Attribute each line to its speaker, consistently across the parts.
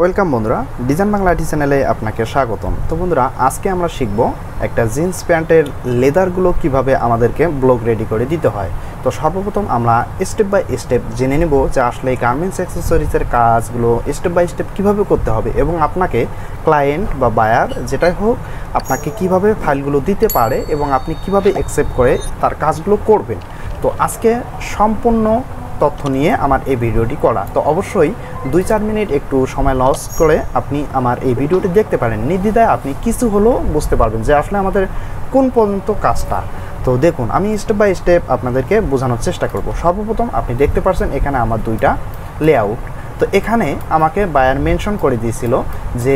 Speaker 1: Welcome বন্ধুরা, design Bangla IT চ্যানেলে আপনাকে স্বাগতম। তো বন্ধুরা, আজকে আমরা শিখব একটা জিন্স প্যান্টের লেদারগুলো কিভাবে আমাদেরকে ব্লক রেডি করে দিতে হয়। তো সর্বপ্রথম আমরা স্টেপ বাই স্টেপ জেনে নেব যে আসলে এই গার্মেন্টস অ্যাক্সেসরিজের কাজগুলো স্টেপ বাই স্টেপ কীভাবে করতে হবে এবং আপনাকে ক্লায়েন্ট বা বায়ার যেটাই হোক আপনাকে কিভাবে ফাইলগুলো দিতে পারে এবং আপনি কিভাবে অ্যাকসেপ্ট করে তার কাজগুলো করবেন। তো আজকে সম্পূর্ণ তথ্য নিয়ে আমার এই ভিডিওটি করা। তো অবশ্যই 2-4 মিনিট একটু সময় লস করে আপনি আমার এই ভিডিওটি দেখতে পারেন। নির্দ্বিধায় আপনি কিছু হলেও বুঝতে পারবেন যে আসলে আমাদের কোন পর্যন্ত কাজটা। তো দেখুন, আমি স্টেপ বাই স্টেপ আপনাদেরকে বোঝানোর চেষ্টা করব। সর্বপ্রথম আপনি দেখতে পাচ্ছেন এখানে আমার দুইটা লেআউট। তো এখানে আমাকে বায়ার মেনশন করে দিয়েছিল যে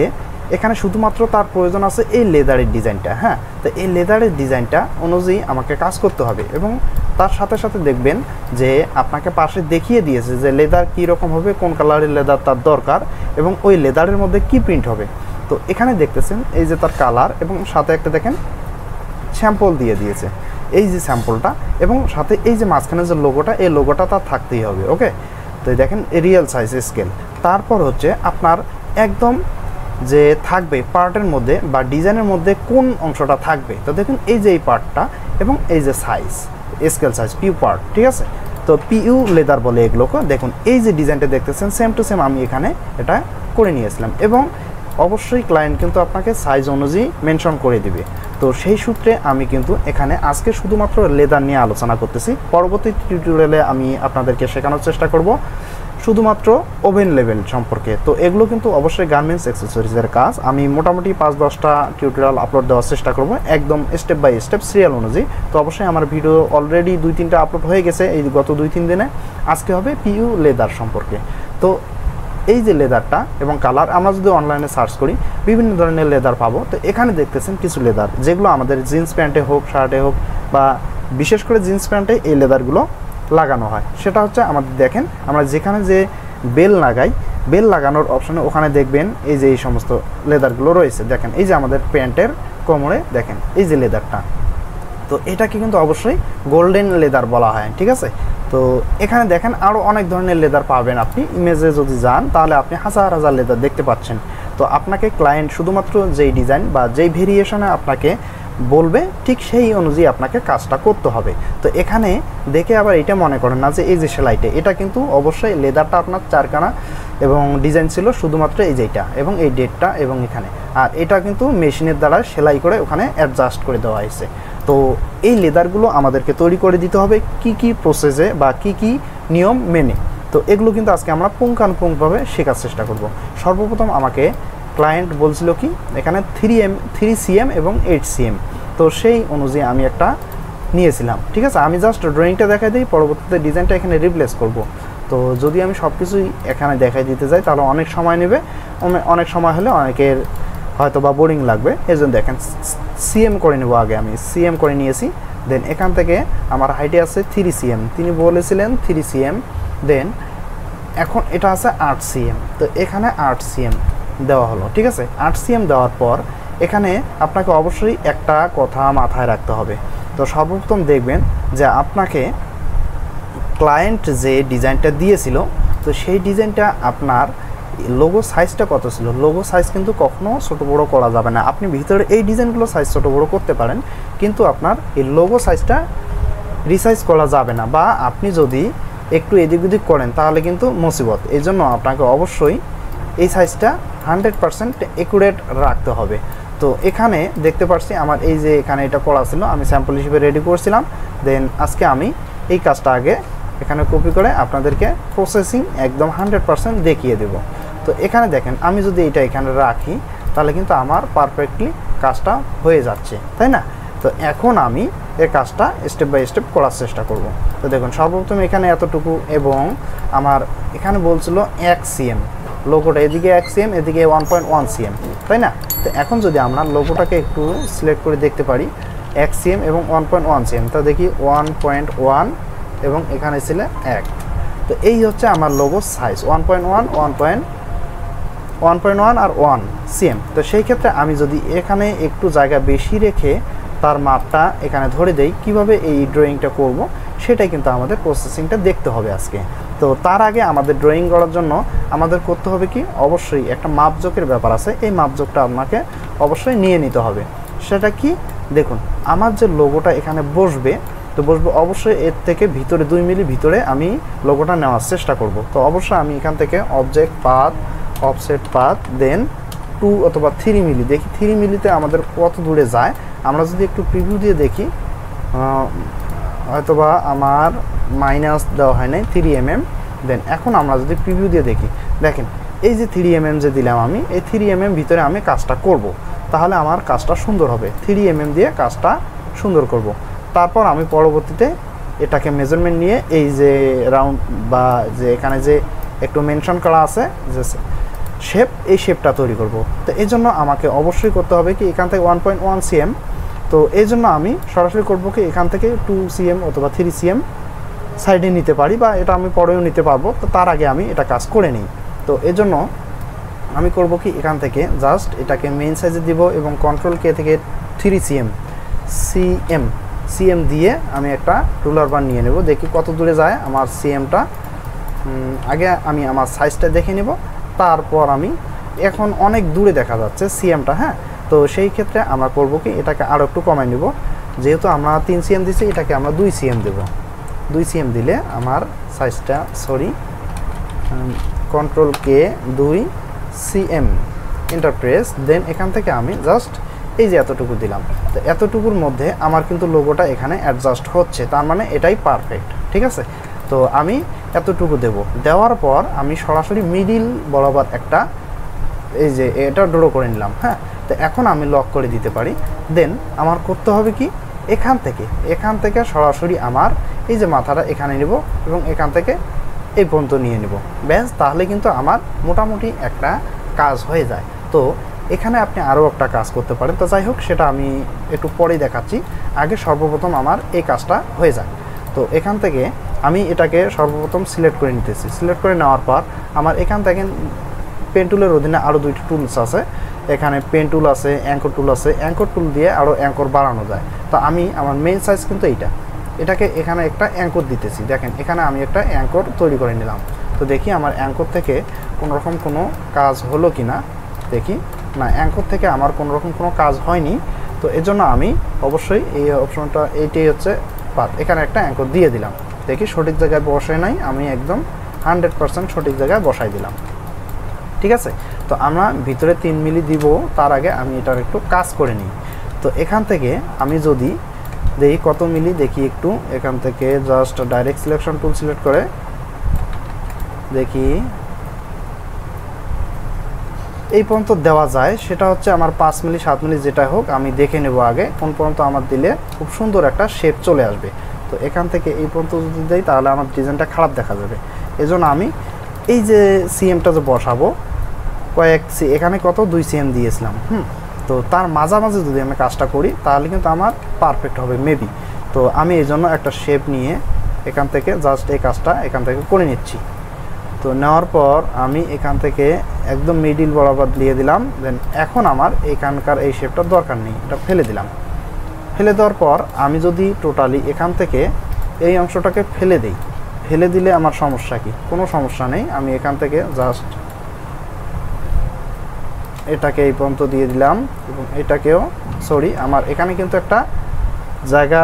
Speaker 1: এখানে শুধুমাত্র তার প্রয়োজন আছে এই লেদারের ডিজাইনটা। হ্যাঁ, তো এই লেদারের ডিজাইনটা অনুযায়ী আমাকে কাজ করতে হবে এবং তার সাথে সাথে দেখবেন যে আপনাকে পাশে দেখিয়ে দিয়েছে যে লেদার কী রকম হবে, কোন কালারের লেদার তার দরকার এবং ওই লেদারের মধ্যে কি প্রিন্ট হবে। তো এখানে দেখতেছেন এই যে তার কালার এবং সাথে একটা দেখেন স্যাম্পল দিয়ে দিয়েছে, এই যে স্যাম্পলটা এবং সাথে এই যে মাঝখানে যে লোগোটা, এই লোগোটা তার থাকতেই হবে। ওকে, তো দেখেন রিয়েল সাইজ স্কেল। তারপর হচ্ছে আপনার একদম যে থাকবে পার্টের মধ্যে বা ডিজাইনের মধ্যে কোন অংশটা থাকবে। তো দেখুন এই যে এই পার্টটা এবং এই যে সাইজ স্কেল সাইজ পিউ পার্ট, ঠিক আছে। তো পিইউ লেদার বলে এগুলোকে। দেখুন এই যে ডিজাইনটা দেখতেছেন সেম টু সেম আমি এখানে এটা করে নিয়েছিলাম এবং অবশ্যই ক্লায়েন্ট কিন্তু আপনাকে সাইজ অনুযায়ী মেনশন করে দিবে। তো সেই সূত্রে আমি কিন্তু এখানে আজকে শুধুমাত্র লেদার নিয়ে আলোচনা করতেছি। পরবর্তী টিউটোরিয়ালে আমি আপনাদেরকে শেখানোর চেষ্টা করব শুধুমাত্র ওভেন লেভেল সম্পর্কে। তো এগুলো কিন্তু অবশ্যই গার্মেন্টস অ্যাক্সেসরিজের কাজ। আমি মোটামুটি 5-10টা টিউটোরিয়াল আপলোড দেওয়ার চেষ্টা করব একদম স্টেপ বাই স্টেপ সিরিয়াল অনুযায়ী। তো অবশ্যই আমার ভিডিও অলরেডি 2-3টা আপলোড হয়ে গেছে এই গত 2-3 দিনে। আজকে হবে পিইউ লেদার সম্পর্কে। তো এই যে লেদারটা এবং কালার আমরা যদি অনলাইনে সার্চ করি বিভিন্ন ধরনের লেদার পাবো। তো এখানে দেখতেছেন কিছু লেদার যেগুলো আমাদের জিন্স প্যান্টে হোক, শার্টে হোক বা বিশেষ করে জিন্স প্যান্টে এই লেদারগুলো লাগানো হয়। সেটা হচ্ছে আমাদের দেখেন আমরা যেখানে যে বেল লাগাই, বেল লাগানোর অপশানে ওখানে দেখবেন এই যে এই সমস্ত লেদারগুলো রয়েছে। দেখেন এই যে আমাদের প্যান্টের কোমরে দেখেন এই যে লেদারটা, তো এটাকে কিন্তু অবশ্যই গোল্ডেন লেদার বলা হয়, ঠিক আছে। তো এখানে দেখেন আরও অনেক ধরনের লেদার পাবেন। আপনি ইমেজে যদি যান তাহলে আপনি হাজার হাজার লেদার দেখতে পাচ্ছেন। তো আপনাকে ক্লায়েন্ট শুধুমাত্র যেই ডিজাইন বা যেই ভেরিয়েশনে আপনাকে বলবে ঠিক সেই অনুযায়ী আপনাকে কাজটা করতে হবে। তো এখানে দেখে আবার এটা মনে করেন না যে এই যে সেলাইটা, এটা কিন্তু অবশ্যই লেদারটা আপনার 4খানা এবং ডিজাইন ছিল শুধুমাত্র এই যেটা এবং এই ডেটটা এবং এখানে, আর এটা কিন্তু মেশিনের দ্বারা সেলাই করে ওখানে অ্যাডজাস্ট করে দেওয়া হয়েছে। তো এই লেদারগুলো আমাদেরকে তৈরি করে দিতে হবে কি কি প্রসেসে বা কি কি নিয়ম মেনে। তো এগুলো কিন্তু আজকে আমরা পুঙ্খানুপুঙ্খভাবে শেখার চেষ্টা করব। সর্বপ্রথম আমাকে ক্লায়েন্ট বলছিল কি এখানে 3cm এবং 8cm, তো সেই অনুযায়ী আমি একটা নিয়েছিলাম, ঠিক আছে। আমি জাস্ট ড্রয়িংটা দেখাই দিই, পরবর্তীতে ডিজাইনটা এখানে রিপ্লেস করব। তো যদি আমি সব কিছুই এখানে দেখাই দিতে যাই তাহলে অনেক সময় নেবে, অনেক সময় হলে অনেকের হয়তো বা বোরিং লাগবে। এই জন্য দেখেন সিএম করে নেব। আগে আমি সিএম করে নিয়েছি, দেন এখান থেকে আমার হাইটে আছে 3cm, তিনি বলেছিলেন 3cm, দেন এখন এটা আছে 8cm, তো এখানে 8cm দেওয়া হলো, ঠিক আছে। 8cm দেওয়ার পর এখানে আপনাকে অবশ্যই একটা কথা মাথায় রাখতে হবে। তো সর্বপ্রথম দেখবেন যে আপনাকে ক্লায়েন্ট যে ডিজাইনটা দিয়েছিল তো সেই ডিজাইনটা আপনার লোগো সাইজটা কত ছিল। লোগো সাইজ কিন্তু কখনো ছোটো বড়ো করা যাবে না। আপনি ভিতরে এই ডিজাইনগুলো সাইজ ছোটো বড়ো করতে পারেন, কিন্তু আপনার এই লোগো সাইজটা রিসাইজ করা যাবে না, বা আপনি যদি একটু এদিক ওদিক করেন তাহলে কিন্তু মুসিবত। এই জন্য আপনাকে অবশ্যই এই সাইজটা 100% অ্যাকুরেট রাখতে হবে। তো এখানে দেখতে পাচ্ছি আমার এই যে এখানে এটা করা ছিল, আমি স্যাম্পল হিসেবে রেডি করছিলাম। দেন আজকে আমি এই কাজটা আগে এখানে কপি করে আপনাদেরকে প্রসেসিং একদম 100% দেখিয়ে দেব। তো এখানে দেখেন আমি যদি এটা এখানে রাখি তাহলে কিন্তু আমার পারফেক্টলি কাজটা হয়ে যাচ্ছে, তাই না। তো এখন আমি এই কাজটা স্টেপ বাই স্টেপ করার চেষ্টা করব। তো দেখুন সর্বপ্রথম এখানে এতটুকু এবং আমার এখানে বলছিল 1cm, লোগোটা এদিকে 1cm এদিকে 1.1cm, তাই না। তো এখন যদি আমরা লোগোটাকে একটু সিলেক্ট করে দেখতে পারি 1cm এবং 1.1cm, তো দেখি 1.1 এবং এখানে ছিল 1, তো এই হচ্ছে আমার লোগো সাইজ 1.1 আর 1cm। তো সেই ক্ষেত্রে আমি যদি এখানে একটু জায়গা বেশি রেখে তার মাপটা এখানে ধরে দেই, কিভাবে এই ড্রয়িংটা করব সেটাই কিন্তু আমাদের প্রসেসিংটা দেখতে হবে আজকে। তো তার আগে আমাদের ড্রয়িং করার জন্য আমাদের করতে হবে কি, অবশ্যই একটা মাপজোকের ব্যাপার আছে। এই মাপজোকটা আপনাকে অবশ্যই নিয়ে নিতে হবে। সেটা কি, দেখুন আমার যে লোগোটা এখানে বসবে, তো বসবে অবশ্যই এর থেকে ভিতরে 2 মিলি ভিতরে আমি লোগোটা নেওয়ার চেষ্টা করব। তো অবশ্যই আমি এখান থেকে অবজেক্ট পাথ, অফসেট পাথ, দেন 2 অথবা 3 মিলি, দেখি 3 মিলিতে আমাদের কত দূরে যায়। আমরা যদি একটু প্রিভিউ দিয়ে দেখি, হয়তোবা আমার মাইনাস দেওয়া হয় নাই 3 mm। দেন এখন আমরা যদি প্রিভিউ দিয়ে দেখি, দেখেন এই যে 3 mm যে দিলাম আমি, এই 3 mm ভিতরে আমি কাজটা করব, তাহলে আমার কাজটা সুন্দর হবে। 3 mm দিয়ে কাজটা সুন্দর করব। তারপর আমি পরবর্তীতে এটাকে মেজারমেন্ট নিয়ে এই যে রাউন্ড বা যে এখানে যে একটু মেনশন করা আছে যে শেপ, এই শেপটা তৈরি করব। তো এই জন্য আমাকে অবশ্যই করতে হবে কি, এখান থেকে 1.1 cm। তো এই জন্য আমি সরাসরি করব কি, এখান থেকে 2 cm অথবা 3 cm সাইডে নিতে পারি, বা এটা আমি পরেও নিতে পারবো। তো তার আগে আমি এটা কাজ করে নিই। তো এই জন্য আমি করব কি, এখান থেকে জাস্ট এটাকে মেইন সাইজে দিব এবং কন্ট্রোল কে থেকে 3 cm দিয়ে আমি একটা রুলার বার নিয়ে নেব, দেখি কত দূরে যায় আমার সিএমটা। আগে আমি আমার সাইজটা দেখে নেব, তারপর আমি এখন অনেক দূরে দেখা যাচ্ছে সিএমটা, হ্যাঁ। তো সেই ক্ষেত্রে আমরা করব কি, এটাকে আরও একটু কমাই নেব। যেহেতু আমরা 3 cm দিচ্ছি, এটাকে আমরা 2 cm দেব। 2 cm দিলে আমার সাইজটা, control K 2 cm enter press. দেন এখান থেকে আমি জাস্ট এই যে এতটুকু দিলাম। তো এতটুকুর মধ্যে আমার কিন্তু লোগোটা এখানে অ্যাডজাস্ট হচ্ছে, তার মানে এটাই পারফেক্ট, ঠিক আছে। তো আমি এতটুকু দেব, দেওয়ার পর আমি সরাসরি মিডিল বরাবর একটা এই যে এটা ড্র করে নিলাম, হ্যাঁ। তো এখন আমি লক করে দিতে পারি। দেন আমার করতে হবে কি, এখান থেকে সরাসরি আমার এই যে মাথাটা এখানে নেব এবং এখান থেকে এই পর্যন্ত নিয়ে নেব, ব্যাস। তাহলে কিন্তু আমার মোটামুটি একটা কাজ হয়ে যায়। তো এখানে আপনি আরও একটা কাজ করতে পারেন। তো যাই হোক, সেটা আমি একটু পরেই দেখাচ্ছি। আগে সর্বপ্রথম আমার এই কাজটা হয়ে যায়। তো এখান থেকে আমি এটাকে সর্বপ্রথম সিলেক্ট করে নিতেছি। সিলেক্ট করে নেওয়ার পর আমার এখান থেকে পেন টুলের অধীনে আরও 2টি টুলস আছে। এখানে পেন টুল আছে, অ্যাঙ্কর টুল আছে। অ্যাঙ্কর টুল দিয়ে আরও অ্যাঙ্কর বাড়ানো যায়। তো আমি আমার মেইন সাইজ কিন্তু এটাকে এখানে একটা অ্যাঙ্কর দিতেছি। দেখেন এখানে আমি একটা অ্যাঙ্কর তৈরি করে নিলাম। তো দেখি আমার অ্যাঙ্কর থেকে কোনোরকম কোনো কাজ হলো কি না, দেখি না, অ্যাঙ্কর থেকে আমার কোনোরকম কোনো কাজ হয়নি। তো এজন্য আমি অবশ্যই এই অপশনটা, এইটাই হচ্ছে পাথ, এখানে একটা অ্যাঙ্কর দিয়ে দিলাম। দেখি সঠিক জায়গায় বসাই নাই, আমি একদম 100% সঠিক জায়গায় বসাই দিলাম, ঠিক আছে। তো আমরা ভিতরে 3 মিলি দিব, তার আগে আমি এটার একটু কাজ করে নিই। তো এখান থেকে আমি যদি দেখি কত মিলি, দেখি একটু এখান থেকে just direct selection tool select করে দেখি এই পর্যন্ত দেওয়া যায়। সেটা হচ্ছে আমার 5 মিলি 7 মিলি যেটা হোক, আমি দেখে নেব আগে কোন পর্যন্ত আমার দিলে খুব সুন্দর একটা শেপ চলে আসবে। তো এখান থেকে এই পর্যন্ত যদি দেই, তাহলে আমার ডিজাইনটা খারাপ দেখা যাবে। এজন্য আমি এই যে সিএমটা যে বসাবো, এখানে কত 2 cm দিয়েছিলাম, তো তার মাঝামাঝি যদি আমি কাজটা করি, তাহলে কিন্তু আমার পারফেক্ট হবে মেবি। তো আমি এই জন্য একটা শেপ নিয়ে এখান থেকে জাস্ট এই কাজটা এখান থেকে করে নিচ্ছি। তো নেওয়ার পর আমি এখান থেকে একদম মিডিল বরাবর দিয়ে দিলাম। দেন এখন আমার এখানকার এই শেপটার দরকার নেই, এটা ফেলে দিলাম। ফেলে দেওয়ার পর আমি যদি টোটালি এখান থেকে এই অংশটাকে ফেলে দিই, ফেলে দিলে আমার সমস্যা কি? কোনো সমস্যা নেই। আমি এখান থেকে জাস্ট এটাকে এই পর্যন্ত দিয়ে দিলাম এবং এটাকেও, আমার এখানে কিন্তু একটা জায়গা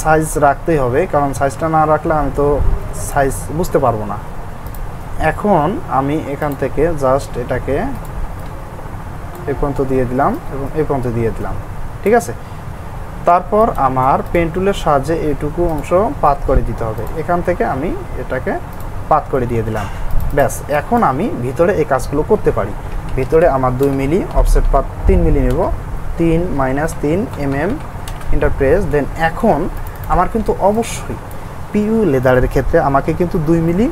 Speaker 1: সাইজ রাখতেই হবে, কারণ সাইজটা না রাখলে আমি তো সাইজ বুঝতে পারবো না। এখন আমি এখান থেকে জাস্ট এটাকে এই পর্যন্ত দিয়ে দিলাম এবং এই পর্যন্ত দিয়ে দিলাম, ঠিক আছে। তারপর আমার পেন টুলের সাহায্যে এইটুকু অংশ পাত করে দিতে হবে। এখান থেকে আমি এটাকে পাত করে দিয়ে দিলাম, ব্যাস। এখন আমি ভিতরে এই কাজগুলো করতে পারি। ভিতরে আমার 2 মিলি অফসেট পাত 3 মিলি নেব, 3 - 3 mm ইন্টারপ্রেস। দেন এখন আমার কিন্তু অবশ্যই পিইউ লেদারের ক্ষেত্রে আমাকে কিন্তু 2 মিলি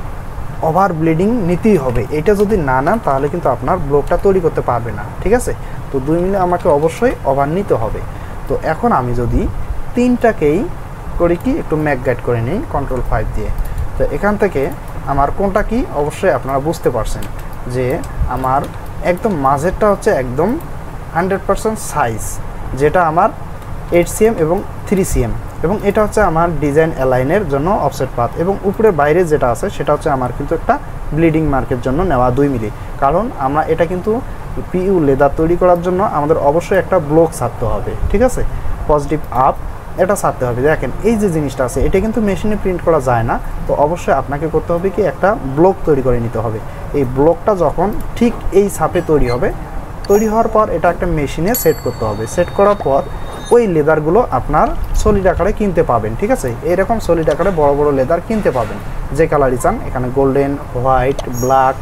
Speaker 1: ওভার ব্লিডিং নিতেই হবে। এটা যদি না নেন, তাহলে কিন্তু আপনার ব্লকটা তৈরি করতে পারবে না, ঠিক আছে। তো 2 মিলি আমাকে অবশ্যই ওভার নিতে হবে। তো এখন আমি যদি 3টাকেই করি কি, একটু ম্যাক গাইড করে নিই কন্ট্রোল 5 দিয়ে। তো এখান থেকে আমার কোনটা কি অবশ্যই আপনারা বুঝতে পারছেন যে আমার একদম মাঝেরটা হচ্ছে একদম 100% সাইজ, যেটা আমার 8 cm এবং 3 cm। এবং এটা হচ্ছে আমার ডিজাইন অ্যালাইনের জন্য অফসেট পাথ, এবং উপরে বাইরে যেটা আছে সেটা হচ্ছে আমার কিন্তু একটা ব্লিডিং মার্কের জন্য নেওয়া 2 মিলি। কারণ আমরা এটা কিন্তু পিইউ লেদার তৈরি করার জন্য আমাদের অবশ্যই একটা ব্লক ছাড়তে হবে, ঠিক আছে, পজিটিভ আপ এটা ছাড়তে হবে। দেখেন এই যে জিনিসটা আছে এটা কিন্তু মেশিনে প্রিন্ট করা যায় না, তো অবশ্যই আপনাকে করতে হবে কি একটা ব্লক তৈরি করে নিতে হবে। এই ব্লকটা যখন ঠিক এই ছাপে তৈরি হবে, তৈরি হওয়ার পর এটা একটা মেশিনে সেট করতে হবে। সেট করার পর ওই লেদারগুলো আপনার সলিড আকারে কিনতে পাবেন, ঠিক আছে, এরকম সলিড আকারে বড় বড় লেদার কিনতে পাবেন যে কালারই চান। এখানে গোল্ডেন, হোয়াইট, ব্ল্যাক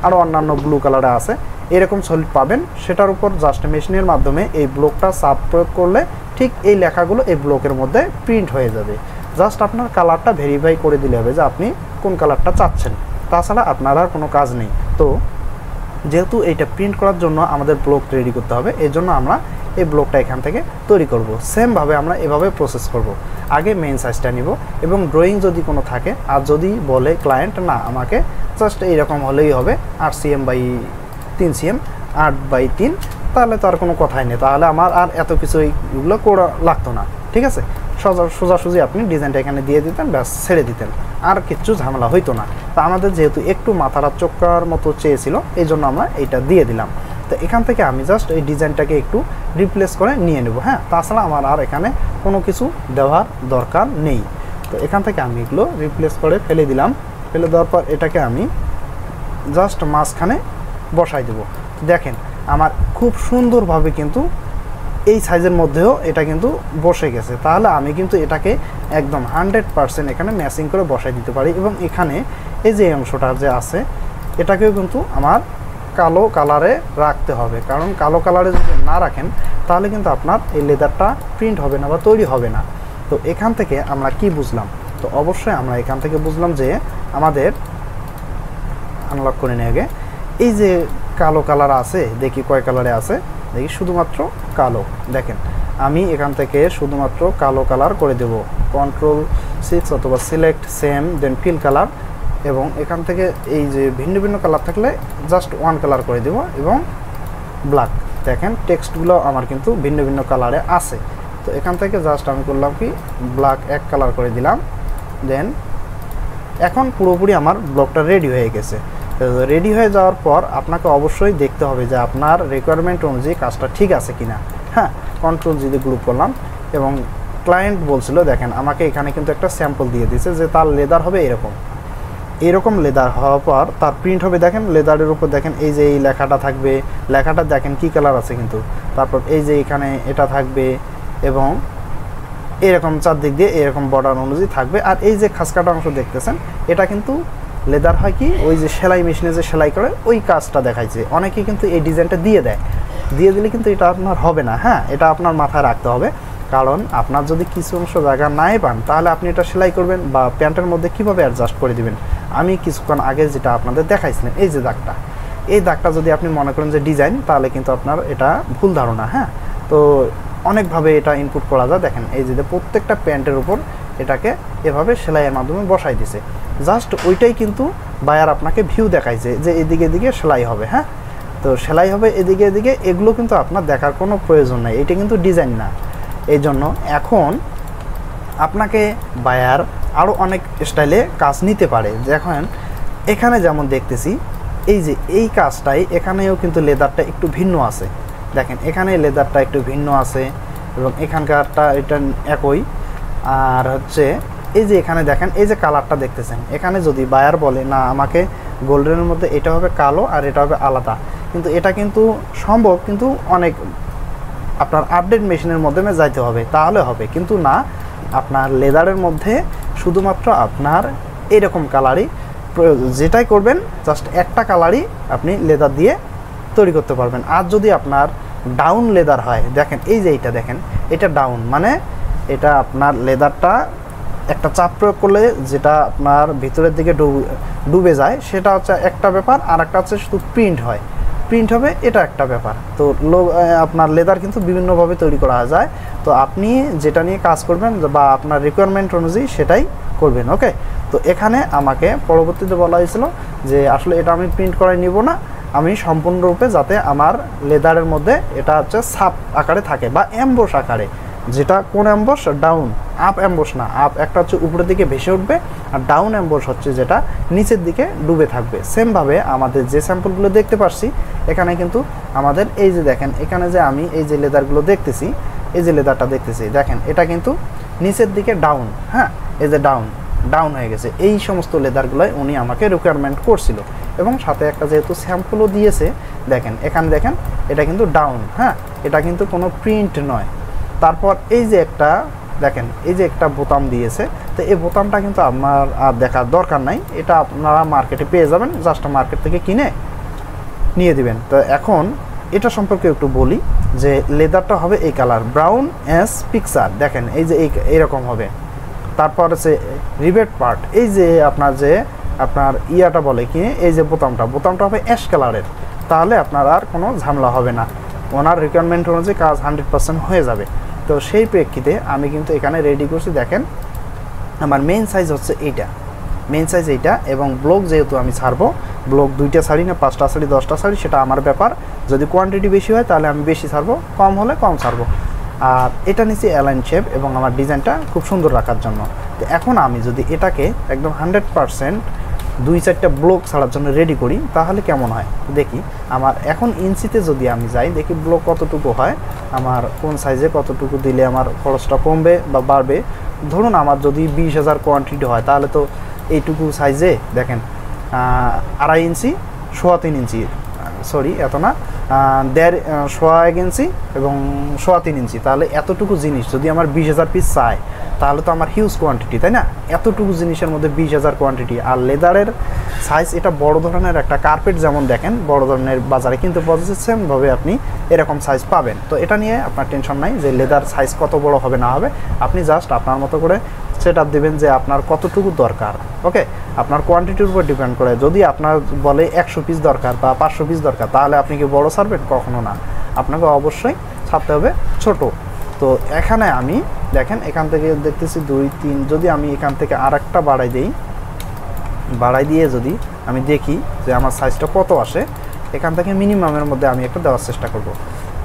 Speaker 1: আরও অন্যান্য ব্লু কালারে আছে, এরকম সলিড পাবেন। সেটার উপর জাস্ট মেশিনের মাধ্যমে এই ব্লকটা চাপ প্রয়োগ করলে ঠিক এই লেখাগুলো এই ব্লকের মধ্যে প্রিন্ট হয়ে যাবে। জাস্ট আপনার কালারটা ভেরিফাই করে দিলে হবে যে আপনি কোন কালারটা চাচ্ছেন, তাছাড়া আপনার আর কোনো কাজ নেই। তো যেহেতু এইটা প্রিন্ট করার জন্য আমাদের ব্লক রেডি করতে হবে, এই জন্য আমরা এই ব্লকটা এখান থেকে তৈরি করব। সেমভাবে আমরা এভাবে প্রসেস করব। আগে মেইন সাইজটা নিব, এবং ড্রয়িং যদি কোনো থাকে, আর যদি বলে ক্লায়েন্ট না আমাকে জাস্ট এইরকম হলেই হবে 8 cm বাই 3 cm 8 বাই 3, তাহলে তো আর কোনো কথাই নেই, তাহলে আমার আর এত কিছু এগুলো করা লাগতো না, ঠিক আছে। সোজাসুজি আপনি ডিজাইনটা এখানে দিয়ে দিতেন, ব্যাস ছেড়ে দিতেন, আর কিচ্ছু ঝামেলা হইতো না। তা আমাদের যেহেতু একটু মাথার চক্কার মতো চেয়েছিল, এই জন্য আমরা এইটা দিয়ে দিলাম। তো এখান থেকে আমি জাস্ট এই ডিজাইনটাকে একটু রিপ্লেস করে নিয়ে নেব, হ্যাঁ, তাছাড়া আমার আর এখানে কোনো কিছু দেওয়ার দরকার নেই। তো এখান থেকে আমি এগুলো রিপ্লেস করে ফেলে দিলাম। ফেলে দেওয়ার পর এটাকে আমি জাস্ট মাঝখানে বসাই দেব। দেখেন আমার খুব সুন্দরভাবে কিন্তু এই সাইজের মধ্যেও এটা কিন্তু বসে গেছে। তাহলে আমি কিন্তু এটাকে একদম 100% এখানে ম্যাচিং করে বসাই দিতে পারি। এবং এখানে এই যে অংশটা যে আছে এটাকেও কিন্তু আমার কালো কালারে রাখতে হবে, কারণ কালো কালারে যদি না রাখেন তাহলে কিন্তু আপনার এই লেদারটা প্রিন্ট হবে না বা তৈরি হবে না। তো এখান থেকে আমরা কি বুঝলাম? তো অবশ্যই আমরা এখান থেকে বুঝলাম যে আমাদের আনলক করে নিয়ে আগে এই যে কালো কালার আছে, দেখি কয় কালারে আছে, দেখি শুধুমাত্র কালো। দেখেন আমি এখান থেকে শুধুমাত্র কালো কালার করে দেব, Ctrl+6 অথবা সিলেক্ট সেম দেন ফিল কালার, এবং এখান থেকে এই যে ভিন্ন ভিন্ন কালার থাকলে জাস্ট 1 কালার করে দেব, এবং ব্ল্যাক। দেখেন টেক্সটগুলো আমার কিন্তু ভিন্ন ভিন্ন কালারে আছে। তো এখান থেকে জাস্ট আমি করলাম কি ব্ল্যাক 1 কালার করে দিলাম। দেন এখন পুরোপুরি আমার ব্লকটা রেডি হয়ে গেছে। রেডি হয়ে যাওয়ার পর আপনাকে অবশ্যই দেখতে হবে যে আপনার রিকোয়ারমেন্ট অনুযায়ী কাজটা ঠিক আছে কিনা। হ্যাঁ, Ctrl+G দিয়ে গ্রুপ করলাম, এবং ক্লায়েন্ট বলছিল দেখেন আমাকে এখানে কিন্তু একটা স্যাম্পল দিয়ে দিয়েছে যে তার লেদার হবে এরকম লেদার হওয়ার পর তার প্রিন্ট হবে। দেখেন লেদারের উপর দেখেন এই যে এই লেখাটা থাকবে, লেখাটা দেখেন কি কালার আছে কিন্তু, তারপর এই যে এখানে এটা থাকবে, এবং এরকম চারদিক দিয়ে এরকম বর্ডার অনুযায়ী থাকবে। আর এই যে খাসকাটা অংশ দেখতেছেন এটা কিন্তু লেদার হয় কি ওই যে সেলাই মেশিনে যে সেলাই করে ওই কাজটা দেখাইছে। অনেকে কিন্তু এই ডিজাইনটা দিয়ে দিলে কিন্তু এটা আপনার হবে না। হ্যাঁ, এটা আপনার মাথায় রাখতে হবে, কারণ আপনার যদি কিছু অংশ জায়গা নাই পান তাহলে আপনি এটা সেলাই করবেন বা প্যান্টের মধ্যে কিভাবে অ্যাডজাস্ট করে দিবেন। আমি কিছুক্ষণ আগে যেটা আপনাদের দেখাইছিলাম এই যে দাগটা, এই দাগটা যদি আপনি মনে করেন যে ডিজাইন, তাহলে কিন্তু আপনার এটা ভুল ধারণা। হ্যাঁ, তো অনেকভাবে এটা ইনপুট করা যায়। দেখেন এই যে প্রত্যেকটা প্যান্টের উপর এটাকে এভাবে সেলাইয়ের মাধ্যমে বসাই দিছে, জাস্ট ওইটাই কিন্তু বায়ার আপনাকে ভিউ দেখাইছে যে এদিকে এদিকে সেলাই হবে। হ্যাঁ, তো সেলাই হবে এদিকে এদিকে, এগুলো কিন্তু আপনার দেখার কোনো প্রয়োজন নাই, এটা কিন্তু ডিজাইন না। এই জন্য এখন আপনাকে বায়ার আরও অনেক স্টাইলে কাজ নিতে পারে। দেখেন এখানে যেমন দেখতেছি এই যে এই কাজটাই, এখানেও কিন্তু লেদারটা একটু ভিন্ন আছে। দেখেন এখানে লেদারটা একটু ভিন্ন আছে, এবং এখানকারটা এটা একই। আর হচ্ছে এই যে এখানে দেখেন এই যে কালারটা দেখতেছেন, এখানে যদি বায়ার বলে না আমাকে গোল্ডেনের মধ্যে এটা হবে কালো আর এটা হবে আলাদা, কিন্তু এটা কিন্তু সম্ভব, কিন্তু অনেক আপনার আপডেট মেশিনের মাধ্যমে যাইতে হবে তাহলে হবে, কিন্তু না, আপনার লেদারের মধ্যে শুধুমাত্র আপনার এরকম কালারই যেটাই করবেন জাস্ট একটা কালারই আপনি লেদার দিয়ে তৈরি করতে পারবেন। আর যদি আপনার ডাউন লেদার হয়, দেখেন এই যে এইটা দেখেন এটা ডাউন, মানে এটা আপনার লেদারটা একটা চাপ প্রয়োগ করলে যেটা আপনার ভিতরের দিকে ডুবে যায় সেটা হচ্ছে একটা ব্যাপার, আর একটা হচ্ছে শুধু প্রিন্ট হবে, এটা একটা ব্যাপার। তো আপনার লেদার কিন্তু বিভিন্নভাবে তৈরি করা যায়। তো আপনি যেটা নিয়ে কাজ করবেন বা আপনার রিকোয়ারমেন্ট অনুযায়ী সেটাই করবেন। ওকে, তো এখানে আমাকে পরবর্তীতে বলা হয়েছিল যে আসলে এটা আমি প্রিন্ট করাই নিব না, আমি সম্পূর্ণরূপে যাতে আমার লেদারের মধ্যে এটা হচ্ছে ছাপ আকারে থাকে বা এমবোস আকারে, যেটা কোন অ্যাম্বস ডাউন, আপ অ্যাম্বস না, আপ একটা হচ্ছে উপরের দিকে ভেসে উঠবে আর ডাউন অ্যাম্বস হচ্ছে যেটা নিচের দিকে ডুবে থাকবে। সেমভাবে আমাদের যে স্যাম্পলগুলো দেখতে পাচ্ছি এখানে কিন্তু আমাদের এই যে দেখেন এখানে যে আমি এই যে লেদারগুলো দেখতেছি, এই যে লেদারটা দেখতেছি দেখেন এটা কিন্তু নিচের দিকে ডাউন, হ্যাঁ এই যে ডাউন হয়ে গেছে। এই সমস্ত লেদারগুলোই উনি আমাকে রিকোয়ারমেন্ট করছিল এবং সাথে একটা যেহেতু স্যাম্পলও দিয়েছে দেখেন এখানে দেখেন এটা কিন্তু ডাউন, হ্যাঁ এটা কিন্তু কোনো প্রিন্ট নয়। তারপর এই যে একটা দেখেন এই যে একটা বোতাম দিয়েছে, তো এই বোতামটা কিন্তু আপনার আর দেখার দরকার নাই, এটা আপনারা মার্কেটে পেয়ে যাবেন, জাস্ট মার্কেট থেকে কিনে নিয়ে দিবেন। তো এখন এটা সম্পর্কে একটু বলি যে লেদারটা হবে এই কালার ব্রাউন অ্যাশ পিকচার, দেখেন এই যে এইরকম হবে। তারপর আছে রিবেট পার্ট, এই যে আপনার ইয়াটা বলে কি এই যে বোতামটা হবে অ্যাশ কালারের, তাহলে আপনার আর কোনো ঝামেলা হবে না, ওনার রিকোয়ারমেন্ট অনুযায়ী কাজ 100% হয়ে যাবে। তো সেই প্রেক্ষিতে আমি কিন্তু এখানে রেডি করছি। দেখেন আমার মেইন সাইজ হচ্ছে এইটা এবং ব্লক যেহেতু আমি ছাড়বো, ব্লক 2টা ছাড়ি না 5টা ছাড়ি 10টা ছাড়ি সেটা আমার ব্যাপার, যদি কোয়ান্টিটি বেশি হয় তাহলে আমি বেশি ছাড়বো, কম হলে কম ছাড়বো। আর এটা নিচে অ্যালাইন শেপ এবং আমার ডিজাইনটা খুব সুন্দর রাখার জন্য। তো এখন আমি যদি এটাকে একদম 100% 2-4টা ব্লক ছাড়ার জন্য রেডি করি তাহলে কেমন হয় দেখি। আমার এখন ইঞ্চিতে যদি আমি যাই দেখি ব্লক কতটুকু হয়, আমার কোন সাইজে কতটুকু দিলে আমার খরচটা কমবে বা বাড়বে। ধরুন আমার যদি 20,000 কোয়ান্টিটি হয় তাহলে তো এইটুকু সাইজে দেখেন 2.5 ইঞ্চি 3.25 ইঞ্চি, সরি এত না, 1.5 ইঞ্চি এবং 3.25 ইঞ্চি, তাহলে এতটুকু জিনিস যদি আমার 20,000 পিস চায় তাহলে তো আমার হিউজ কোয়ান্টিটি, তাই না? এতটুকু জিনিসের মধ্যে 20,000 কোয়ান্টিটি। আর লেদারের সাইজ এটা বড় ধরনের একটা কার্পেট যেমন দেখেন বড় ধরনের বাজারে কিন্তু সেমভাবে আপনি এরকম সাইজ পাবেন। তো এটা নিয়ে আপনার টেনশন নাই যে লেদার সাইজ কত বড় হবে না হবে, আপনি জাস্ট আপনার মতো করে সেট আপ দেবেন যে আপনার কতটুকু দরকার। ওকে, আপনার কোয়ান্টিটির উপর ডিপেন্ড করে। যদি আপনার বলে 100 পিস দরকার বা 500 পিস দরকার তাহলে আপনি কি বড় ছাড়বেন? কখনো না, আপনাকে অবশ্যই ছাড়তে হবে ছোট। তো এখানে আমি দেখেন এখান থেকে দেখতেছি 2, 3, যদি আমি এখান থেকে আর একটা বাড়াই দিয়ে যদি আমি দেখি যে আমার সাইজটা কত আসে, এখান থেকে মিনিমামের মধ্যে আমি একটা দেওয়ার চেষ্টা করব।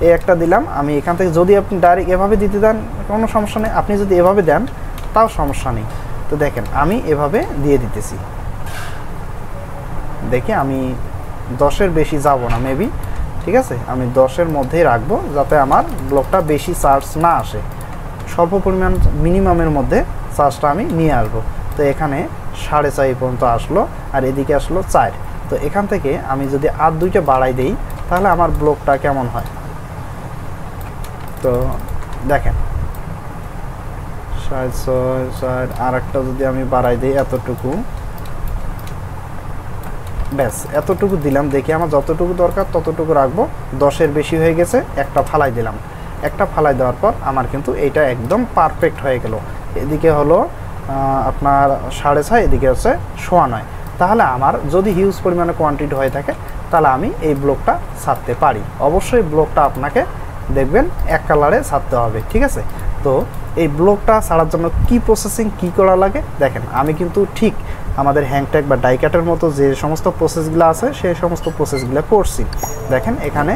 Speaker 1: এই একটা দিলাম আমি এখান থেকে, যদি আপনি ডাইরেক্ট এভাবে দিতে দেন কোনো সমস্যা নেই, আপনি যদি এভাবে দেন তাও সমস্যা নেই। তো দেখেন আমি এভাবে দিয়ে দিতেছি, দেখি আমি 10-এর বেশি যাব না মেবি, ঠিক আছে আমি 10-এর মধ্যেই রাখবো যাতে আমার ব্লকটা বেশি চার্জ না আসে, স্বল্প পরিমাণ মিনিমামের মধ্যে চার্জটা আমি নিয়ে আসবো। তো এখানে 4.5 পর্যন্ত আসলো আর এদিকে আসলো 4। তো এখান থেকে আমি যদি আর 2টা বাড়াই দেই তাহলে আমার ব্লকটা কেমন হয়। তো দেখেন 6.5 আর একটা যদি আমি বাড়াই দিই এতটুকু, ব্যাস এতটুকু দিলাম, দেখি আমার যতটুকু দরকার ততটুকু রাখবো। 10-এর বেশি হয়ে গেছে, একটা ফালাই দিলাম। একটা ফালাই দেওয়ার পর আমার কিন্তু এইটা একদম পারফেক্ট হয়ে গেল। এদিকে হলো আপনার 6.5, এদিকে হচ্ছে 9.25। তাহলে আমার যদি হিউজ পরিমাণে কোয়ান্টিটি হয়ে থাকে তাহলে আমি এই ব্লকটা ছাড়তে পারি। অবশ্যই ব্লকটা আপনাকে দেখবেন এক কালারে ছাড়তে হবে, ঠিক আছে? তো এই ব্লকটা ছাড়ার জন্য কি প্রসেসিং কি করা লাগে দেখেন, আমি কিন্তু ঠিক আমাদের হ্যাংট্যাগ বা ডাইকাটের মতো যে সমস্ত প্রসেসগুলো আছে সেই সমস্ত প্রসেসগুলো করছি। দেখেন এখানে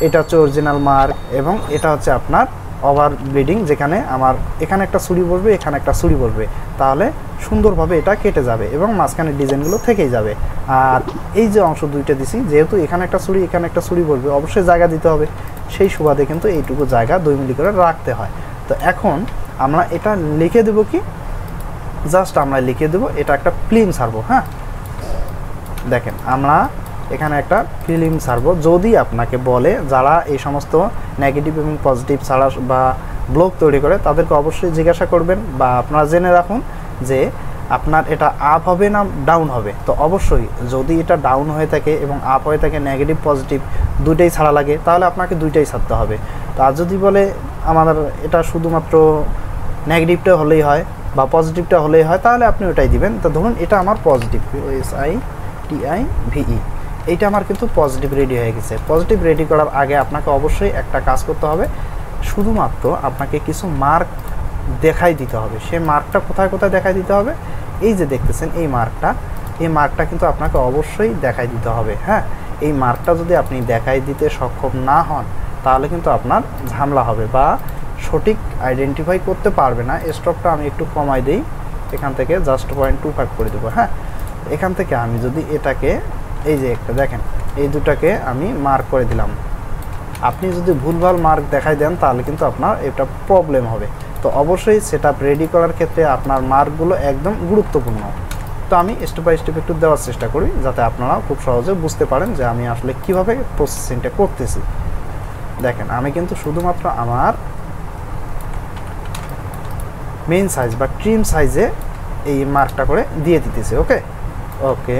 Speaker 1: এটা হচ্ছে অরিজিনাল মার্ক এবং এটা হচ্ছে আপনার ওভার ব্লিডিং, যেখানে আমার এখানে একটা ছুরি বসবে এখানে একটা ছুরি বসবে, তাহলে সুন্দরভাবে এটা কেটে যাবে এবং মাঝখানে ডিজাইনগুলো থেকেই যাবে। আর এই যে অংশ 2টা দিছি, যেহেতু এখানে একটা ছুরি এখানে একটা ছুরি বসবে, অবশ্যই জায়গা দিতে হবে, সেই সুবাদে কিন্তু এইটুকু জায়গা 2 মিলি করে রাখতে হয়। তো এখন আমরা এটা লিখে দেবো কি, জাস্ট আমরা লিখে দেবো এটা একটা ফিল্ম ছাড়বো। হ্যাঁ দেখেন আমরা এখানে একটা ফিল্ম ছাড়বো। যদি আপনাকে বলে যারা এই সমস্ত নেগেটিভ এবং পজিটিভ ছাড়া বা ব্লগ তৈরি করে তাদেরকে অবশ্যই জিজ্ঞাসা করবেন বা আপনারা জেনে রাখুন যে আপনার এটা আপ হবে না ডাউন হবে। তো অবশ্যই যদি এটা ডাউন হয়ে থাকে এবং আপ হয়ে থাকে, নেগেটিভ পজিটিভ দুইটাই ছাড়া লাগে, তাহলে আপনাকে দুইটাই ছাড়তে হবে। তো আর যদি বলে আমাদের এটা শুধুমাত্র নেগেটিভটা হলেই হয় বা পজিটিভটা হলেই হয়, তাহলে আপনি ওটাই দিবেন। তো ধরুন এটা আমার পজিটিভ, SITIVE, এইটা আমার কিন্তু পজিটিভ রেডি হয়ে গেছে। পজিটিভ রেডি করার আগে আপনাকে অবশ্যই একটা কাজ করতে হবে, শুধুমাত্র আপনাকে কিছু মার্ক দেখাই দিতে হবে। সেই মার্কটা কোথায় কোথায় দেখাই দিতে হবে, এই যে দেখতেছেন এই মার্কটা কিন্তু আপনাকে অবশ্যই দেখাই দিতে হবে। হ্যাঁ, এই মার্কটা যদি আপনি দেখাই দিতে সক্ষম না হন তাহলে কিন্তু আপনার ঝামেলা হবে বা সঠিক আইডেন্টিফাই করতে পারবে না। স্ট্রোকটা আমি একটু কমাই দিই, এখান থেকে জাস্ট 0.25 করে দেবো। হ্যাঁ, এখান থেকে আমি যদি এটাকে এই যে একটা দেখেন, এই দুটাকে আমি মার্ক করে দিলাম। আপনি যদি ভুলভাল মার্ক দেখাই দেন তাহলে কিন্তু আপনার এটা প্রবলেম হবে। তো অবশ্যই সেটআপ রেডি করার ক্ষেত্রে আপনার মার্কগুলো একদম গুরুত্বপূর্ণ। তো আমি স্টেপ বাই স্টেপ একটু দেওয়ার চেষ্টা করি যাতে আপনারা খুব সহজে বুঝতে পারেন যে আমি আসলে কিভাবে প্রসেসিংটা করতেছি। দেখেন, আমি কিন্তু শুধুমাত্র আমার মেইন সাইজ বা ট্রিম সাইজে এই মার্কটা করে দিয়ে দিতেছি। ওকে ওকে,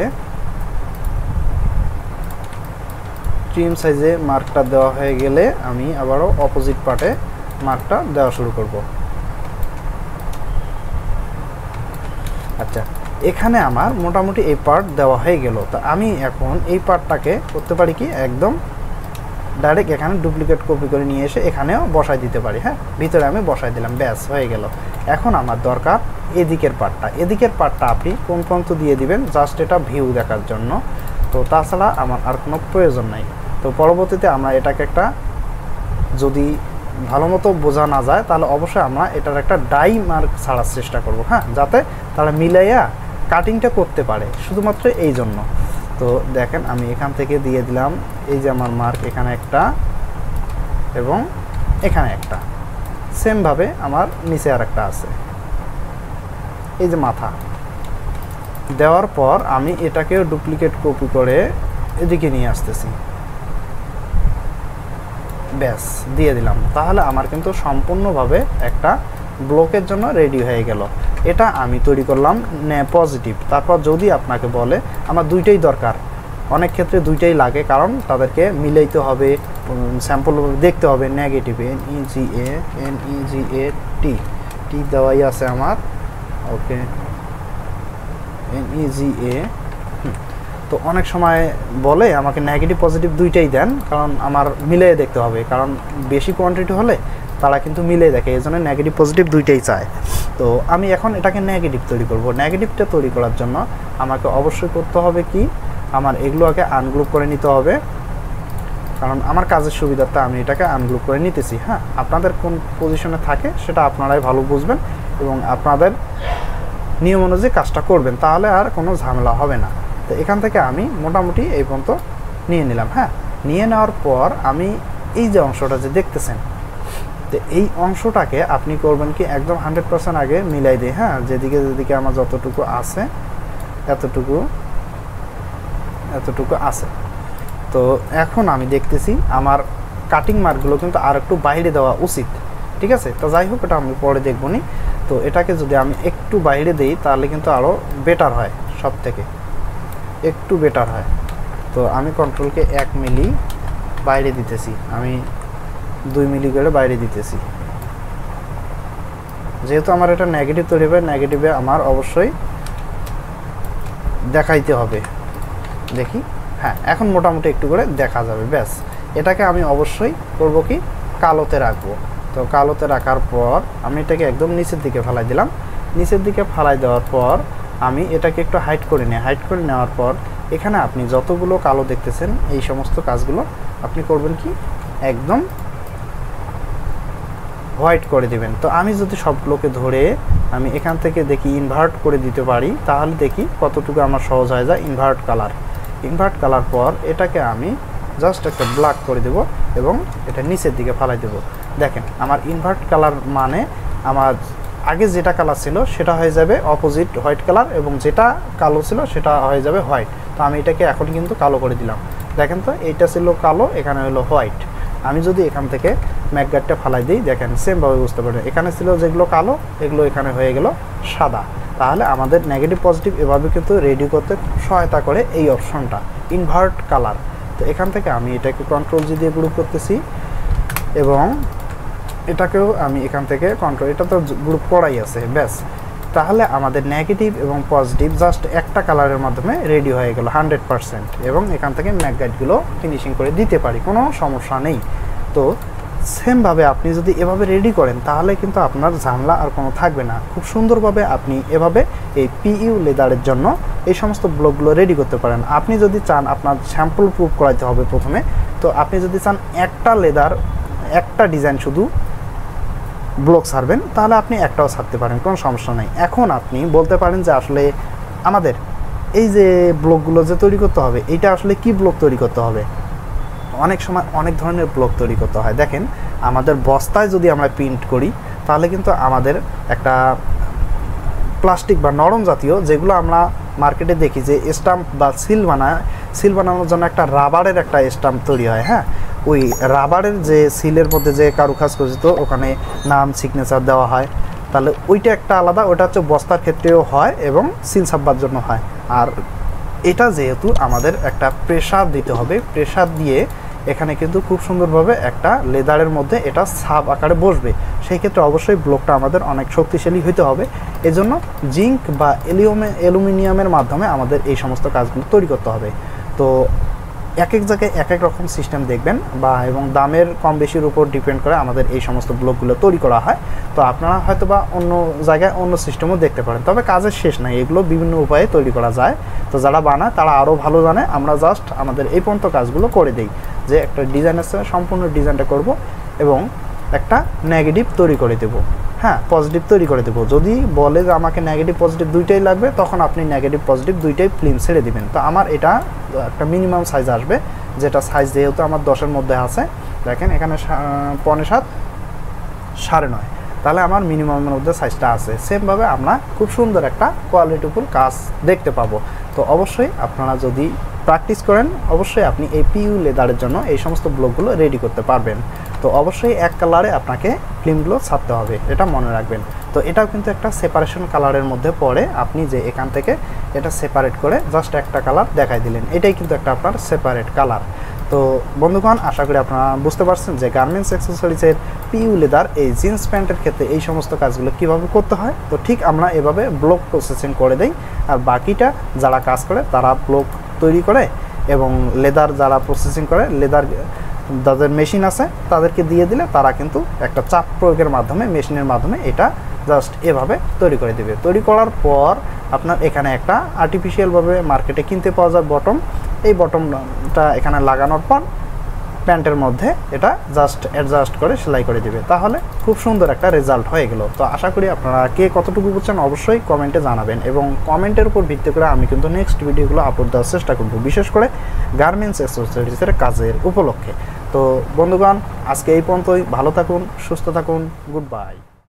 Speaker 1: ট্রিম সাইজে মার্কটা দেওয়া হয়ে গেলে আমি আবারও অপোজিট পার্টে মার্কটা দেওয়া শুরু করব। আচ্ছা, এখানে আমার মোটামুটি এই পার্ট দেওয়া হয়ে গেল। তো আমি এখন এই পার্টটাকে করতে পারি কি, একদম ডাইরেক্ট এখানে ডুপ্লিকেট কপি করে নিয়ে এসে এখানেও বসাই দিতে পারি। হ্যাঁ, ভিতরে আমি বসাই দিলাম, ব্যাস হয়ে গেল। এখন আমার দরকার এদিকের পার্টটা। এদিকের পার্টটা আপনি কোন পর্যন্ত দিয়ে দিবেন, জাস্ট এটা ভিউ দেখার জন্য। তো তাছাড়া আমার আর কোনো প্রয়োজন নাই। তো পরবর্তীতে আমরা এটাকে একটা, যদি ভালো মতো বোঝা না যায় তাহলে অবশ্যই আমরা এটার একটা ডাই মার্ক ছাড়ার চেষ্টা করব। হ্যাঁ, যাতে তারা মিলাইয়া কাটিংটা করতে পারে, শুধুমাত্র এই জন্য। তো দেখেন, আমি এখান থেকে দিয়ে দিলাম এই যে আমার মার্ক, এখানে একটা এবং এখানে একটা, সেমভাবে আমার নিচে আর একটা আছে, এই যে মাথা দেওয়ার পর আমি এটাকেও ডুপ্লিকেট কপি করে এদিকে নিয়ে আসতেছি, ব্যাস দিয়ে দিলাম। তাহলে আমার কিন্তু সম্পূর্ণভাবে একটা ব্লকের জন্য রেডি হয়ে গেল। এটা আমি তৈরি করলাম পজিটিভ। তারপর যদি আপনাকে বলে আমার দুইটাই দরকার, অনেক ক্ষেত্রে দুইটাই লাগে, কারণ তাদেরকে মিলাইতে হবে, স্যাম্পল দেখতে হবে। নেগেটিভ NEGA টি দেওয়াই আছে আমার। ওকে, NEGA। তো অনেক সময় বলে আমাকে নেগেটিভ পজিটিভ দুইটাই দেন, কারণ আমার মিলিয়ে দেখতে হবে, কারণ বেশি কোয়ান্টিটি হলে তারা কিন্তু মিলিয়ে দেখে, এই জন্য নেগেটিভ পজিটিভ দুইটাই চায়। তো আমি এখন এটাকে নেগেটিভ তৈরি করব। নেগেটিভটা তৈরি করার জন্য আমাকে অবশ্যই করতে হবে কি, আমার এগুলোকে আনগ্রুপ করে নিতে হবে, কারণ আমার কাজের সুবিধার্থে আমি এটাকে আনগ্রুপ করে নিতেছি। হ্যাঁ, আপনাদের কোন পজিশনে থাকে সেটা আপনারাই ভালো বুঝবেন এবং আপনাদের নিয়ম অনুযায়ী কাজটা করবেন, তাহলে আর কোনো ঝামেলা হবে না। তো এখান থেকে আমি মোটামুটি এই পর্যন্ত নিয়ে নিলাম। হ্যাঁ, নিয়ে নেওয়ার পর আমি এই যে অংশটা যে দেখতেছেন, তো এই অংশটাকে আপনি করবেন কি, একদম 100% আগে মিলাই দিই। হ্যাঁ, যেদিকে যেদিকে আমার যতটুকু আছে এতটুকু আছে। তো এখন আমি দেখতেছি আমার কাটিং মার্কগুলো কিন্তু আর একটু বাইরে দেওয়া উচিত। ঠিক আছে, তো যাই হোক, এটা আমি পরে দেখব নি। তো এটাকে যদি আমি একটু বাইরে দিই তাহলে কিন্তু আরও বেটার হয়, সব থেকে একটু বেটার হয়। তো আমি কন্ট্রোলকে 1 মিলি বাইরে দিতেছি, আমি 2 মিলি করে বাইরে দিতেছি। যেহেতু আমার এটা নেগেটিভ তৈরি হবে, নেগেটিভে আমার অবশ্যই দেখাইতে হবে। দেখি, হ্যাঁ, এখন মোটামুটি একটু করে দেখা যাবে। ব্যাস, এটাকে আমি অবশ্যই করব কি, কালোতে রাখবো। তো কালোতে রাখার পর আমি এটাকে একদম নিচের দিকে ফেলাই দিলাম। নিচের দিকে ফেলাই দেওয়ার পর আমি এটাকে একটু হাইড করে নিই। হাইড করে নেওয়ার পর এখানে আপনি যতগুলো কালো দেখতেছেন এই সমস্ত কাজগুলো আপনি করবেন কি, একদম হোয়াইট করে দিবেন। তো আমি যদি সবগুলোকে ধরে আমি এখান থেকে দেখি ইনভার্ট করে দিতে পারি, তাহলে দেখি কতটুকু আমার সহজ হয়ে যায়। ইনভার্ট কালার পর এটাকে আমি জাস্ট একটা ব্ল্যাক করে দেব এবং এটা নিচের দিকে ফালাই দেব। দেখেন, আমার ইনভার্ট কালার মানে আমার আগে যেটা কালার ছিল সেটা হয়ে যাবে অপোজিট হোয়াইট কালার, এবং যেটা কালো ছিল সেটা হয়ে যাবে হোয়াইট। তো আমি এটাকে এখন কিন্তু কালো করে দিলাম। দেখেন, তো এইটা ছিল কালো, এখানে হলো হোয়াইট। আমি যদি এখান থেকে ম্যাকগার্ডটা ফালাই দিই, দেখেন সেমভাবে বুঝতে পারেন, এখানে ছিল যেগুলো কালো এগুলো এখানে হয়ে গেল সাদা। তাহলে আমাদের নেগেটিভ পজিটিভ এভাবে কিন্তু রেডি করতে সহায়তা করে এই অপশনটা, ইনভার্ট কালার। তো এখান থেকে আমি এটাকে কন্ট্রোল জি দিয়ে গ্রুপ করতেছি এবং এটাকেও আমি এখান থেকে কন্ট্রোল, এটা তো গ্রুপ করাই আছে। ব্যাস, তাহলে আমাদের নেগেটিভ এবং পজিটিভ জাস্ট একটা কালারের মাধ্যমে রেডি হয়ে গেল 100%। এবং এখান থেকে ম্যাকগাইডগুলো ফিনিশিং করে দিতে পারি, কোনো সমস্যা নেই। তো সেমভাবে আপনি যদি এভাবে রেডি করেন তাহলে কিন্তু আপনার ঝামেলা আর কোনো থাকবে না। খুব সুন্দরভাবে আপনি এভাবে এই পিইউ লেদারের জন্য এই সমস্ত ব্লকগুলো রেডি করতে পারেন। আপনি যদি চান আপনার স্যাম্পল প্রুফ করাইতে হবে প্রথমে, তো আপনি যদি চান একটা লেদার একটা ডিজাইন শুধু ব্লক ছাড়বেন, তাহলে আপনি একটাও ছাড়তে পারেন, কোনো সমস্যা নেই। এখন আপনি বলতে পারেন যে আসলে আমাদের এই যে ব্লকগুলো যে তৈরি করতে হবে, এইটা আসলে কি ব্লক তৈরি করতে হবে। অনেক সময় অনেক ধরনের ব্লক তৈরি করতে হয়। দেখেন, আমাদের বস্তায় যদি আমরা প্রিন্ট করি, তাহলে কিন্তু আমাদের একটা প্লাস্টিক বা নরম জাতীয় যেগুলো আমরা মার্কেটে দেখি যে স্টাম্প বা সিল বানানোর জন্য একটা রাবারের একটা স্টাম্প তৈরি হয়, হ্যাঁ, ওই রাবারের যে সিলের মধ্যে যে কারুকাজ খচিত ওখানে নাম সিগনেচার দেওয়া হয়, তাহলে ওইটা একটা আলাদা, ওটা হচ্ছে বস্তার ক্ষেত্রেও হয় এবং সিল ছাপবার জন্য হয়। আর এটা যেহেতু আমাদের একটা প্রেসার দিতে হবে, প্রেসার দিয়ে এখানে কিন্তু খুব সুন্দরভাবে একটা লেদারের মধ্যে এটা ছাপ আকারে বসবে, সেই ক্ষেত্রে অবশ্যই ব্লকটা আমাদের অনেক শক্তিশালী হতে হবে। এজন্য জিঙ্ক বা অ্যালুমিনিয়ামের মাধ্যমে আমাদের এই সমস্ত কাজগুলো তৈরি করতে হবে। তো এক এক জায়গায় এক এক রকম সিস্টেম দেখবেন বা এবং দামের কম বেশির উপর ডিপেন্ড করে আমাদের এই সমস্ত ব্লকগুলো তৈরি করা হয়। তো আপনারা হয়তো বা অন্য জায়গায় অন্য সিস্টেমও দেখতে পারেন, তবে কাজের শেষ নাই, এগুলো বিভিন্ন উপায়ে তৈরি করা যায়। তো যারা বানায় তারা আরও ভালো জানে, আমরা জাস্ট আমাদের এই পর্যন্ত কাজগুলো করে দিই, যে একটা ডিজাইন আছে, সম্পূর্ণ ডিজাইনটা করব এবং একটা নেগেটিভ তৈরি করে দেব, হ্যাঁ, পজিটিভ তৈরি করে দেবো। যদি বলে যে আমাকে নেগেটিভ পজিটিভ দুইটাই লাগবে, তখন আপনি নেগেটিভ পজিটিভ দুইটাই ফিল্ম ছেড়ে দিবেন। তো আমার এটা একটা মিনিমাম সাইজ আসবে, যেটা সাইজ যেহেতু আমার 10-এর মধ্যে আছে, দেখেন এখানে 7.25 9.5, তাহলে আমার মিনিমামের মধ্যে সাইজটা আছে। সেমভাবে আমরা খুব সুন্দর একটা কোয়ালিটিফুল কাজ দেখতে পাবো। তো অবশ্যই আপনারা যদি প্র্যাকটিস করেন, অবশ্যই আপনি এই পিইউ লেদারের জন্য এই সমস্ত ব্লকগুলো রেডি করতে পারবেন। তো অবশ্যই এক কালারে আপনাকে ফিল্মগুলো ছাপতে হবে, এটা মনে রাখবেন। তো এটাও কিন্তু একটা সেপারেশন কালারের মধ্যে পড়ে, আপনি যে এখান থেকে এটা সেপারেট করে জাস্ট একটা কালার দেখাই দিলেন, এটাই কিন্তু একটা আপনার সেপারেট কালার। তো বন্ধুগণ, আশা করি আপনারা বুঝতে পারছেন যে গার্মেন্টস অ্যাক্সেসরিজের পিইউ লেদার এই জিন্স প্যান্টের ক্ষেত্রে এই সমস্ত কাজগুলো কিভাবে করতে হয়। তো ঠিক আমরা এভাবে ব্লক প্রসেসিং করে দেই, আর বাকিটা যারা কাজ করে তারা ব্লক তৈরি করে এবং লেদার যারা প্রসেসিং করে, লেদার যাদের মেশিন আছে তাদেরকে দিয়ে দিলে তারা কিন্তু একটা চাপ প্রয়োগের মাধ্যমে, মেশিনের মাধ্যমে এটা জাস্ট এভাবে তৈরি করে দেবে। তৈরি করার পর আপনার এখানে একটা আর্টিফিশিয়ালভাবে মার্কেটে কিনতে পাওয়া যায় বটম, এই বটমটা এখানে লাগানোর পর প্যান্টের মধ্যে এটা জাস্ট অ্যাডজাস্ট করে সেলাই করে দিবে, তাহলে খুব সুন্দর একটা রেজাল্ট হয়ে গেল। তো আশা করি আপনারা কে কতটুকু বুঝছেন অবশ্যই কমেন্টে জানাবেন, এবং কমেন্টের উপর ভিত্তি করে আমি কিন্তু নেক্সট ভিডিওগুলো আপলোড দেওয়ার চেষ্টা করব, বিশেষ করে গার্মেন্টস অ্যাক্সেসরিজের কাজের উপলক্ষে। তো বন্ধুগণ, আজকে এই পর্যন্তই। ভালো থাকুন, সুস্থ থাকুন, গুড বাই।